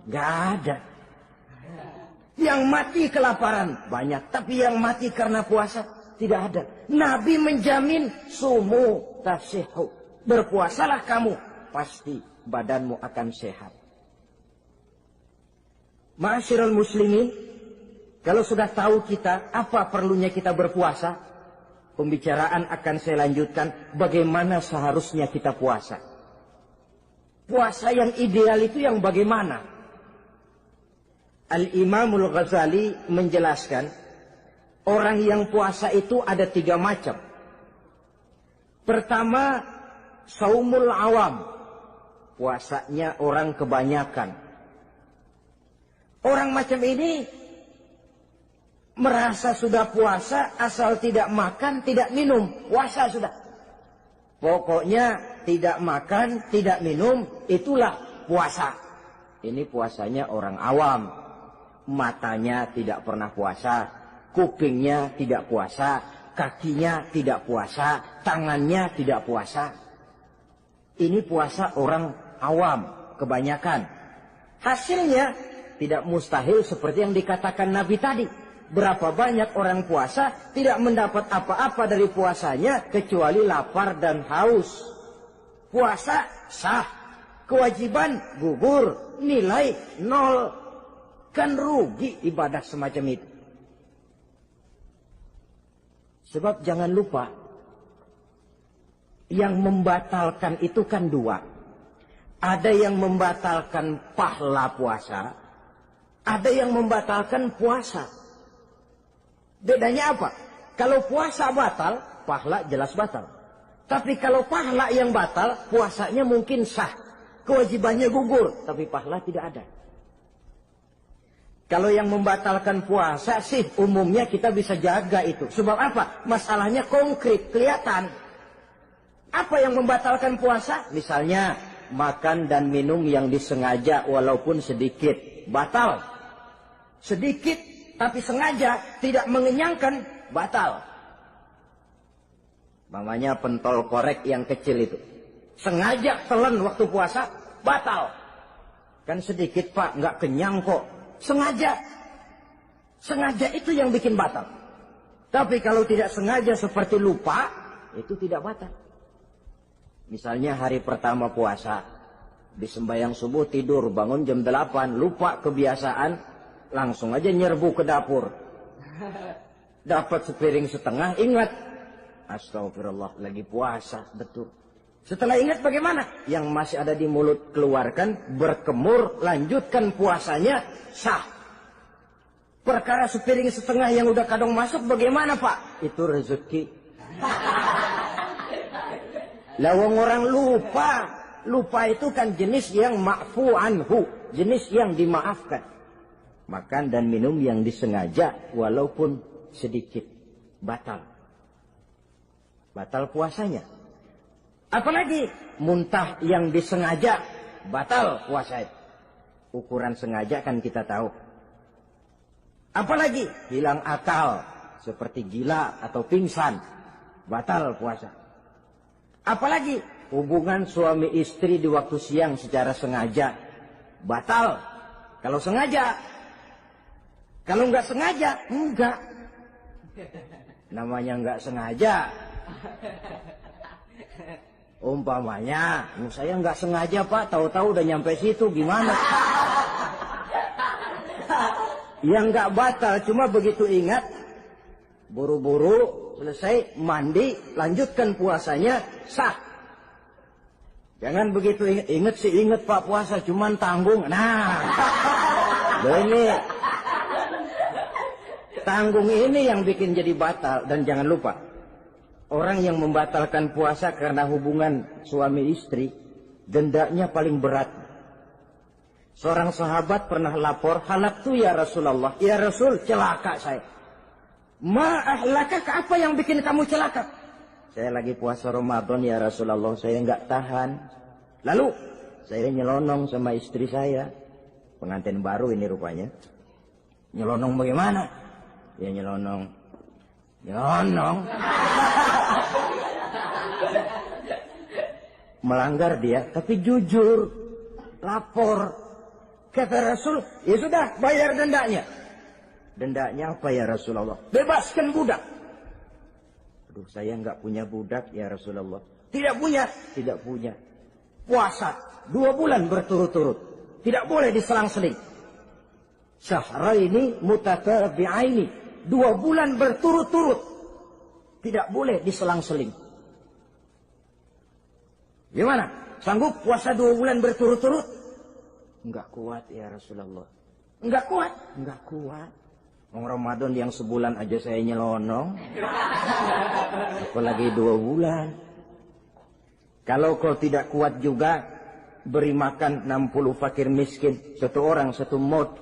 Nggak ada. Yang mati kelaparan banyak, tapi yang mati karena puasa tidak ada. Nabi menjamin sumu tasihhu. Berpuasalah kamu, pasti badanmu akan sehat. Ma'asyiral muslimin, kalau sudah tahu kita apa perlunya kita berpuasa, pembicaraan akan saya lanjutkan bagaimana seharusnya kita puasa. Puasa yang ideal itu yang bagaimana? Al-Imamul Ghazali menjelaskan, orang yang puasa itu ada 3 macam. Pertama, saumul awam. Puasanya orang kebanyakan. Orang macam ini merasa sudah puasa asal tidak makan, tidak minum. Puasa sudah. Pokoknya tidak makan, tidak minum, itulah puasa. Ini puasanya orang awam. Matanya tidak pernah puasa. Kupingnya tidak puasa, kakinya tidak puasa, tangannya tidak puasa. Ini puasa orang awam, kebanyakan. Hasilnya tidak mustahil seperti yang dikatakan Nabi tadi. Berapa banyak orang puasa tidak mendapat apa-apa dari puasanya kecuali lapar dan haus. Puasa sah, kewajiban gugur, nilai 0. Kan rugi ibadah semacam itu. Sebab jangan lupa, yang membatalkan itu kan 2. Ada yang membatalkan pahala puasa, ada yang membatalkan puasa. Bedanya apa? Kalau puasa batal, pahala jelas batal. Tapi kalau pahala yang batal, puasanya mungkin sah. Kewajibannya gugur, tapi pahala tidak ada. Kalau yang membatalkan puasa sih umumnya kita bisa jaga itu. Sebab apa? Masalahnya konkret, kelihatan. Apa yang membatalkan puasa? Misalnya makan dan minum yang disengaja walaupun sedikit. Batal. Sedikit tapi sengaja tidak mengenyangkan, batal. Mamanya pentol korek yang kecil itu. Sengaja telan waktu puasa, batal. Kan sedikit pak, nggak kenyang kok. Sengaja. Sengaja itu yang bikin batal. Tapi kalau tidak sengaja seperti lupa, itu tidak batal. Misalnya hari pertama puasa, di sembahyang subuh tidur, bangun jam 8, lupa kebiasaan, langsung aja nyerbu ke dapur. Dapat sepiring setengah, ingat. Astagfirullah, lagi puasa, betul. Setelah ingat bagaimana? Yang masih ada di mulut keluarkan, berkemur, lanjutkan puasanya, sah. Perkara sepiring setengah yang udah kadang masuk bagaimana pak? Itu rezeki. Lawang orang lupa. lupa itu kan jenis yang ma'fu anhu, jenis yang dimaafkan. Makan dan minum yang disengaja walaupun sedikit, batal. Batal puasanya. Apalagi muntah yang disengaja, batal puasanya. Ukuran sengaja kan kita tahu. Apalagi hilang akal, seperti gila atau pingsan, batal puasa. Apalagi hubungan suami istri di waktu siang secara sengaja, batal. Kalau sengaja. Kalau nggak sengaja, enggak. Namanya nggak sengaja. Umpamanya, saya nggak sengaja Pak, tahu-tahu udah nyampe situ, gimana? Yang nggak batal, cuma begitu ingat, buru-buru selesai mandi, lanjutkan puasanya, sah. Jangan begitu ingat sih, ingat Pak puasa, cuman tanggung. Nah, ini tanggung ini yang bikin jadi batal. Dan jangan lupa, orang yang membatalkan puasa karena hubungan suami istri, dendanya paling berat. Seorang sahabat pernah lapor, halaktu ya Rasulullah. Ya Rasul, celaka saya. Ma'ahlakak, apa yang bikin kamu celaka? Saya lagi puasa Ramadan ya Rasulullah, saya nggak tahan. Lalu, saya nyelonong sama istri saya. Pengantin baru ini rupanya. Nyelonong bagaimana? Ya nyelonong. Melanggar dia, tapi jujur. Lapor. Kata Rasul, ya sudah, bayar dendanya. Dendanya apa ya Rasulullah? Bebaskan budak. Aduh, saya nggak punya budak ya Rasulullah. Tidak punya? Tidak punya. Puasa 2 bulan berturut-turut. Tidak boleh diselang-seling. Syahraini mutatabi'aini. 2 bulan berturut-turut. Tidak boleh diselang-seling. Gimana? Sanggup puasa 2 bulan berturut-turut? Enggak kuat ya Rasulullah. Enggak kuat? Enggak kuat. Ramadan yang sebulan aja saya nyelonong. Apalagi 2 bulan. Kalau kau tidak kuat juga, beri makan 60 fakir miskin. 1 orang 1 mod.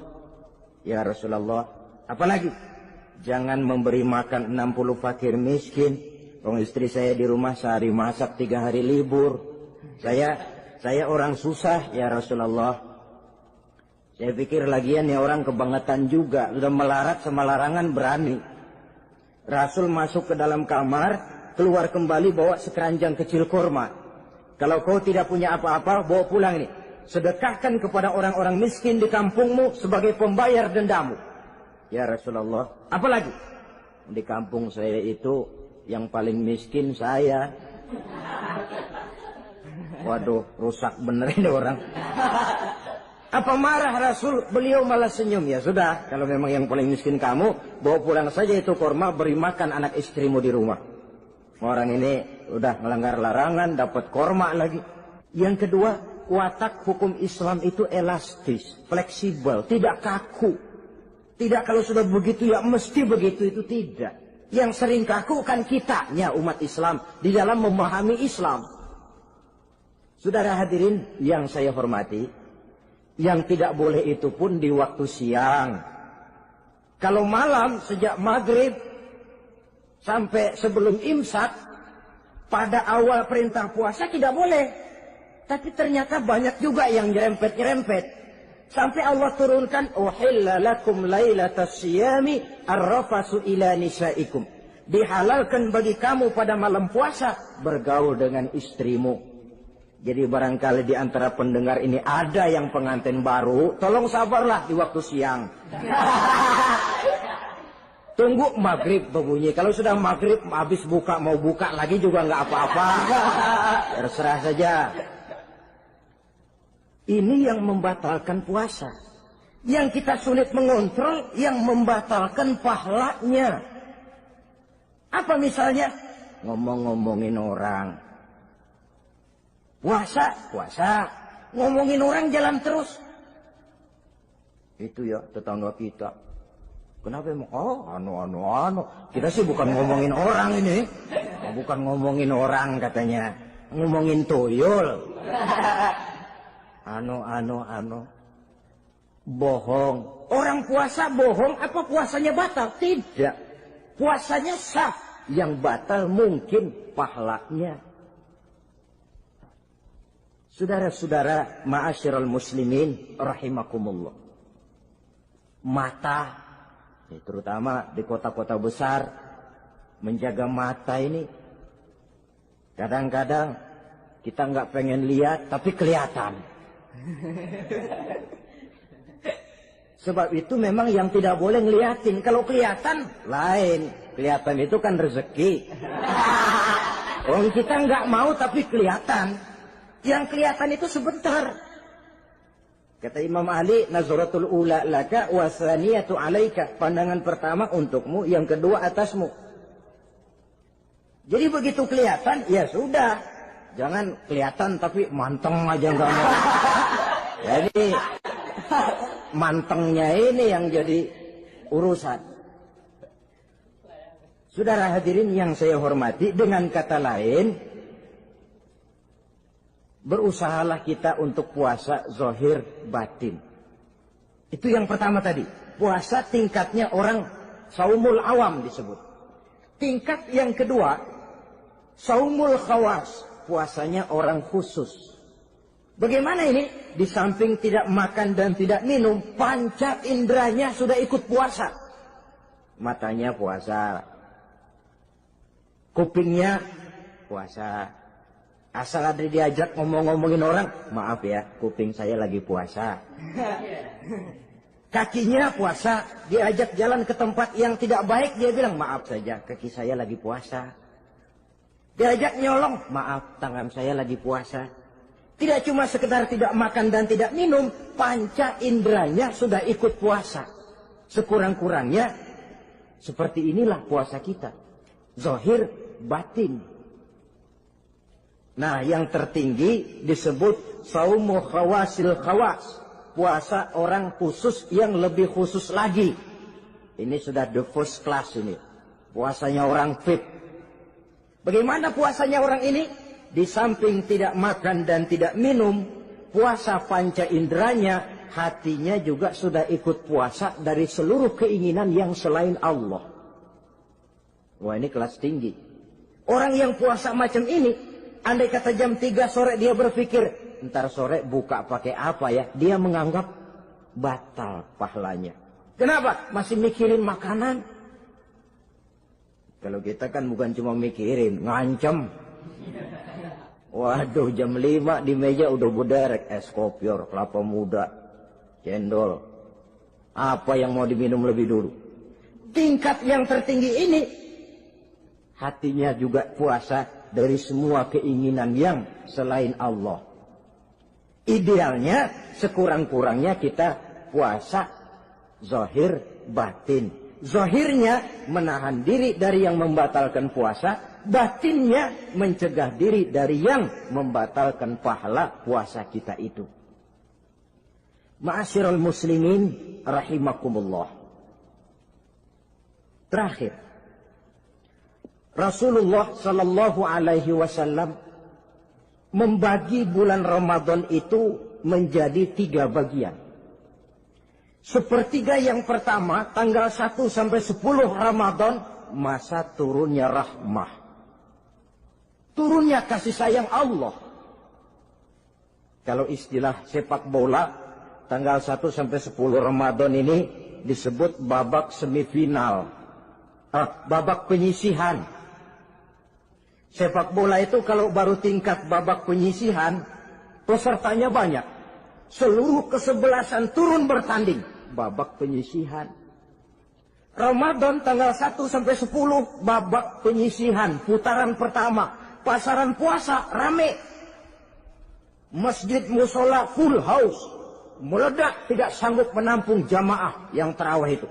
Ya Rasulullah. Apalagi? Jangan memberi makan 60 fakir miskin. Orang istri saya di rumah sehari masak, 3 hari libur. Saya orang susah ya Rasulullah. Saya pikir lagian ya orang kebangetan juga. Sudah melarat sama larangan berani. Rasul masuk ke dalam kamar, keluar kembali bawa sekeranjang kecil kurma. Kalau kau tidak punya apa-apa, bawa pulang ini. Sedekahkan kepada orang-orang miskin di kampungmu sebagai pembayar dendamu. Ya Rasulullah. Apalagi? Di kampung saya itu yang paling miskin saya. Waduh, rusak bener ini orang. Apa marah Rasul? Beliau malah senyum. Ya sudah, kalau memang yang paling miskin kamu, bawa pulang saja itu kurma, beri makan anak istrimu di rumah. Orang ini udah melanggar larangan, dapat kurma lagi. Yang kedua, watak hukum Islam itu elastis, fleksibel, tidak kaku. Tidak kalau sudah begitu ya mesti begitu, itu tidak. Yang sering kaku kan kitanya umat Islam di dalam memahami Islam. Saudara hadirin yang saya hormati, yang tidak boleh itu pun di waktu siang. Kalau malam sejak maghrib sampai sebelum imsak, pada awal perintah puasa tidak boleh. Tapi ternyata banyak juga yang nyerempet-nyerempet. Sampai Allah turunkan, uhilla lakum lailatas siyami arrafasu ila nisaikum. Dihalalkan bagi kamu pada malam puasa bergaul dengan istrimu. Jadi barangkali di antara pendengar ini ada yang pengantin baru, tolong sabarlah di waktu siang. Tunggu maghrib berbunyi. Kalau sudah maghrib habis buka, mau buka lagi juga nggak apa-apa. Terserah saja. Ini yang membatalkan puasa. Yang kita sulit mengontrol, yang membatalkan pahalanya. Apa misalnya? Ngomong-ngomongin orang. Puasa. Ngomongin orang jalan terus. Itu ya tetangga kita. Kenapa emang? Oh, anu. Kita sih bukan ngomongin orang ini. Bukan ngomongin orang katanya. ngomongin tuyul. Bohong. Orang puasa bohong, apa puasanya batal? Tidak. Puasanya sah. Yang batal mungkin pahalanya. Saudara-saudara, ma'asyiral muslimin rahimakumullah. Mata, terutama di kota-kota besar, menjaga mata ini. Kadang-kadang kita nggak pengen lihat, tapi kelihatan. Sebab itu memang yang tidak boleh ngeliatin. Kalau kelihatan, lain. Kelihatan itu kan rezeki. Orang kita nggak mau tapi kelihatan. Yang kelihatan itu sebentar. Kata Imam Ali, nazaratul ula laka wa tsaniyatu alaika. Pandangan pertama untukmu, yang kedua atasmu. Jadi begitu kelihatan, ya sudah. Jangan kelihatan tapi manteng aja nggak mau. Jadi mantengnya ini yang jadi urusan. Saudara hadirin yang saya hormati, dengan kata lain, berusahalah kita untuk puasa zahir batin. Itu yang pertama tadi. Puasa tingkatnya orang saumul awam disebut. Tingkat yang kedua, saumul khawas. Puasanya orang khusus. Bagaimana ini? Di samping tidak makan dan tidak minum, panca inderanya sudah ikut puasa. Matanya puasa. Kupingnya puasa. Asal ada diajak ngomong-ngomongin orang, maaf ya, kuping saya lagi puasa. Kakinya puasa, diajak jalan ke tempat yang tidak baik, dia bilang, maaf saja, kaki saya lagi puasa. Diajak nyolong, maaf, tangan saya lagi puasa. Tidak cuma sekedar tidak makan dan tidak minum, panca inderanya sudah ikut puasa. Sekurang-kurangnya, seperti inilah puasa kita. Zahir, batin. Nah, yang tertinggi disebut saumu khawasil khawas. Puasa orang khusus yang lebih khusus lagi. Ini sudah the first class ini. Puasanya orang VIP. Bagaimana puasanya orang ini? Di samping tidak makan dan tidak minum, puasa panca inderanya, hatinya juga sudah ikut puasa dari seluruh keinginan yang selain Allah. Wah, ini kelas tinggi. Orang yang puasa macam ini, andai kata jam 3 sore dia berpikir, ntar sore buka pakai apa ya? Dia menganggap batal pahalanya. Kenapa? Masih mikirin makanan. Kalau kita kan bukan cuma mikirin, ngancem. Waduh, jam 5 di meja udah bederek es kopior, kelapa muda, cendol. Apa yang mau diminum lebih dulu? Tingkat yang tertinggi ini, hatinya juga puasa dari semua keinginan yang selain Allah. Idealnya, sekurang-kurangnya kita puasa zahir batin. Zahirnya menahan diri dari yang membatalkan puasa, batinnya mencegah diri dari yang membatalkan pahala puasa kita itu. Ma'asyiral muslimin rahimakumullah. Terakhir, Rasulullah sallallahu alaihi wasallam membagi bulan Ramadan itu menjadi 3 bagian. Sepertiga yang pertama, tanggal 1 sampai 10 Ramadan, masa turunnya rahmah. Turunnya kasih sayang Allah. Kalau istilah sepak bola, tanggal 1 sampai 10 Ramadan ini disebut babak semifinal. Babak penyisihan. Sepak bola itu kalau baru tingkat babak penyisihan, pesertanya banyak. Seluruh kesebelasan turun bertanding. Babak penyisihan. Ramadan tanggal 1 sampai 10, babak penyisihan, putaran pertama. Pasaran puasa rame. Masjid musola full house. Meledak, tidak sanggup menampung jamaah yang tarawih itu.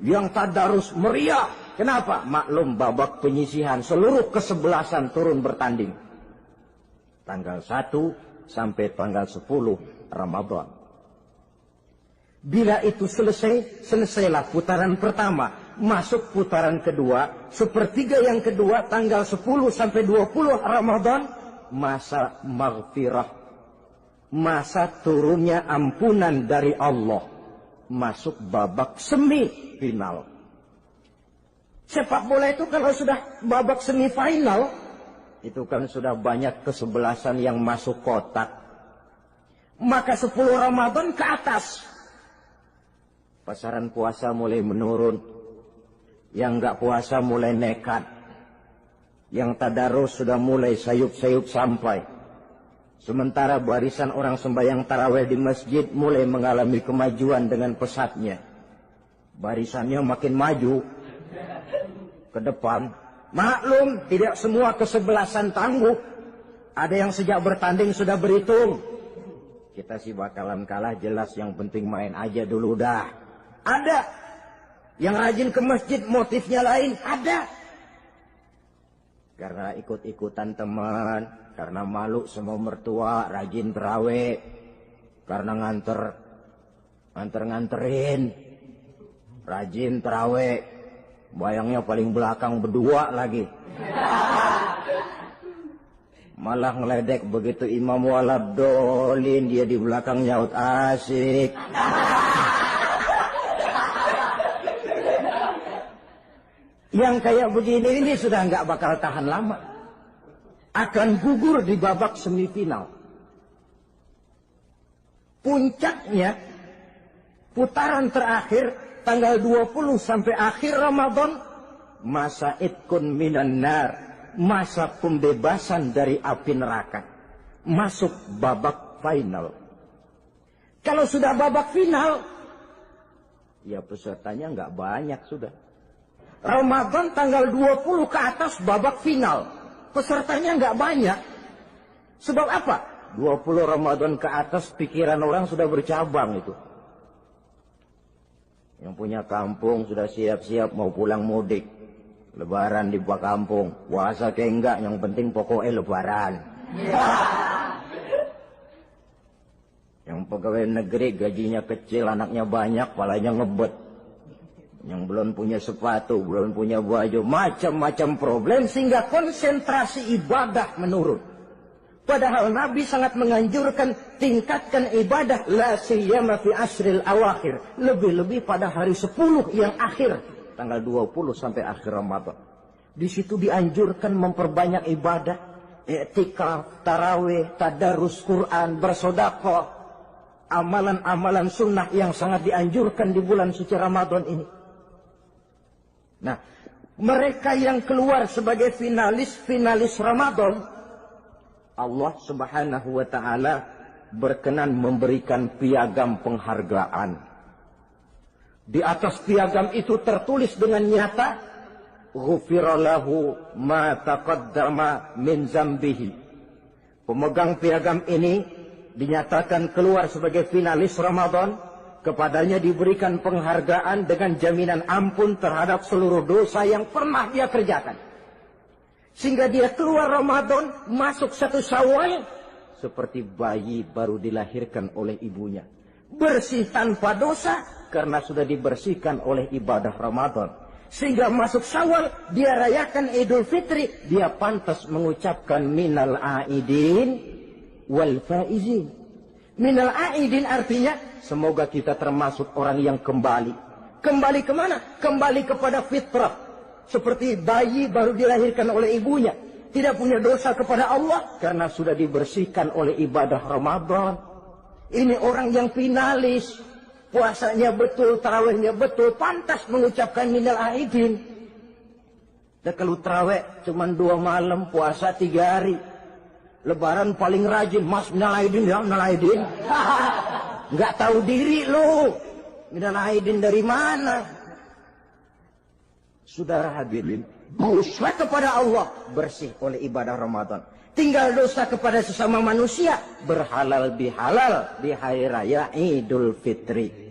Yang tadarus meriah. Kenapa? Maklum babak penyisihan, seluruh kesebelasan turun bertanding. Tanggal 1 sampai tanggal 10 Ramadan. Bila itu selesai, selesailah putaran pertama. Masuk putaran kedua, sepertiga yang kedua tanggal 10 sampai 20 Ramadan. masa maghfirah, masa turunnya ampunan dari Allah, masuk babak semifinal. Sepak bola itu kalau sudah babak semifinal, itu kan sudah banyak kesebelasan yang masuk kotak. Maka 10 Ramadan ke atas, pasaran puasa mulai menurun. Yang nggak puasa mulai nekat. Yang tadarus sudah mulai sayup-sayup sampai. Sementara barisan orang sembahyang tarawih di masjid mulai mengalami kemajuan dengan pesatnya. Barisannya makin maju ke depan. Maklum, tidak semua kesebelasan tangguh. Ada yang sejak bertanding sudah berhitung. Kita sih bakalan kalah jelas, yang penting main aja dulu dah. Ada yang rajin ke masjid, motifnya lain. Ada karena ikut-ikutan teman, karena malu sama mertua, rajin terawih, karena nganterin, rajin terawih, bayangnya paling belakang berdua lagi. Malah ngeledek begitu imam waladolin, dia di belakang nyaut asik. Yang kayak begini ini sudah nggak bakal tahan lama. Akan gugur di babak semifinal. Puncaknya, putaran terakhir, tanggal 20 sampai akhir Ramadan, masa itkun minan nar, masa pembebasan dari api neraka. Masuk babak final. Kalau sudah babak final, ya pesertanya nggak banyak sudah. Ramadan tanggal 20 ke atas babak final. Pesertanya nggak banyak. Sebab apa? 20 Ramadan ke atas pikiran orang sudah bercabang itu. Yang punya kampung sudah siap-siap mau pulang mudik. Lebaran di buah kampung. Puasa kayak enggak, yang penting pokoknya lebaran. Yang pegawai negeri gajinya kecil, anaknya banyak, palanya ngebet. Yang belum punya sepatu, belum punya baju, macam-macam problem, sehingga konsentrasi ibadah menurun. Padahal Nabi sangat menganjurkan tingkatkan ibadah, la siyama fi asril awakhir, lebih-lebih pada hari 10 yang akhir, tanggal 20 sampai akhir Ramadan. Di situ dianjurkan memperbanyak ibadah, i'tikaf, tarawih, tadarus Quran, bersedekah, amalan-amalan sunnah yang sangat dianjurkan di bulan suci Ramadan ini. Nah, mereka yang keluar sebagai finalis Ramadan, Allah Subhanahu wa ta'ala berkenan memberikan piagam penghargaan. Di atas piagam itu tertulis dengan nyata, ghufira lahu ma taqaddama min zambihi. Pemegang piagam ini dinyatakan keluar sebagai finalis Ramadan. Kepadanya diberikan penghargaan dengan jaminan ampun terhadap seluruh dosa yang pernah dia kerjakan. Sehingga dia keluar Ramadan, masuk 1 Syawal, seperti bayi baru dilahirkan oleh ibunya. Bersih tanpa dosa, karena sudah dibersihkan oleh ibadah Ramadan. Sehingga masuk Syawal, dia rayakan Idul Fitri, dia pantas mengucapkan minal aidin wal faizin. Minal aidin artinya, semoga kita termasuk orang yang kembali. Kembali kemana? Kembali kepada fitrah. Seperti bayi baru dilahirkan oleh ibunya. Tidak punya dosa kepada Allah, karena sudah dibersihkan oleh ibadah Ramadan. Ini orang yang finalis. Puasanya betul, tarawihnya betul, pantas mengucapkan minal aidin. Dan kalau tarawih cuma 2 malam, puasa 3 hari. Lebaran paling rajin, mas minal aidin ya, minal aidin. Nggak tahu diri lu. Minal aidin dari mana? Saudara hadirin, dosa kepada Allah bersih oleh ibadah Ramadan. Tinggal dosa kepada sesama manusia berhalal bihalal di hari raya Idul Fitri.